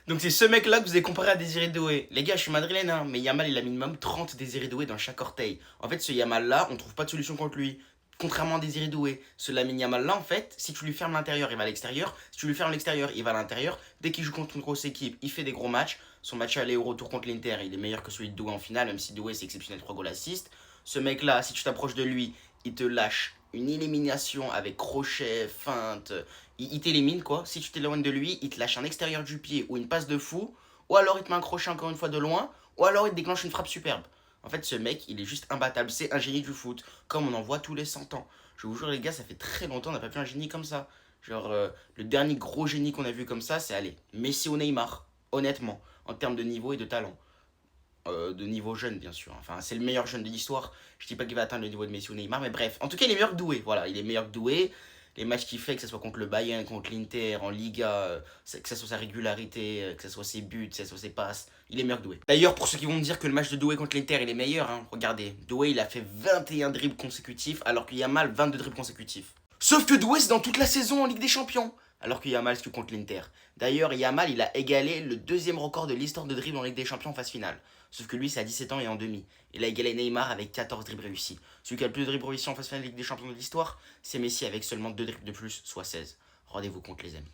Donc c'est ce mec-là que vous avez comparé à Désiré Doué. Les gars, je suis madrilène, hein, mais Yamal, il a minimum 30 Désiré Doué dans chaque orteil. En fait, ce Yamal-là, on trouve pas de solution contre lui. Contrairement à Désiré Doué, ce Lamine Yamal-là, en fait, si tu lui fermes l'intérieur, il va à l'extérieur. Si tu lui fermes l'extérieur, il va à l'intérieur. Dès qu'il joue contre une grosse équipe, il fait des gros matchs. Son match aller au retour contre l'Inter, il est meilleur que celui de Doué en finale, même si Doué c'est exceptionnel, 3 goals assist. Ce mec-là, si tu t'approches de lui, il te lâche une élimination avec crochet, feinte. Il t'élimine quoi. Si tu t'éloignes de lui, il te lâche un extérieur du pied ou une passe de fou. Ou alors il te met un crochet encore une fois de loin. Ou alors il te déclenche une frappe superbe. En fait, ce mec, il est juste imbattable. C'est un génie du foot. Comme on en voit tous les 100 ans. Je vous jure, les gars, ça fait très longtemps qu'on n'a pas vu un génie comme ça. Genre, le dernier gros génie qu'on a vu comme ça, c'est allez, Messi ou Neymar. Honnêtement, en termes de niveau et de talent. De niveau jeune, bien sûr. Enfin, c'est le meilleur jeune de l'histoire. Je dis pas qu'il va atteindre le niveau de Messi ou Neymar, mais bref. En tout cas, il est meilleur que Doué. Voilà, il est meilleur que Doué. Les matchs qu'il fait, que ce soit contre le Bayern, contre l'Inter, en Liga, que ce soit sa régularité, que ce soit ses buts, que ce soit ses passes, il est meilleur que Doué. D'ailleurs, pour ceux qui vont me dire que le match de Doué contre l'Inter, il est meilleur, hein, regardez. Doué, il a fait 21 dribbles consécutifs, alors qu'il y a mal 22 dribbles consécutifs. Sauf que Doué, c'est dans toute la saison en Ligue des Champions. Alors que Yamal, c'est que contre l'Inter. D'ailleurs, Yamal, il a égalé le deuxième record de l'histoire de dribble en Ligue des Champions en phase finale. Sauf que lui, c'est à 17 ans et en demi. Il a égalé Neymar avec 14 dribbles réussis. Celui qui a le plus de dribbles réussis en phase finale de Ligue des Champions de l'histoire, c'est Messi avec seulement 2 dribbles de plus, soit 16. Rendez-vous compte, les amis.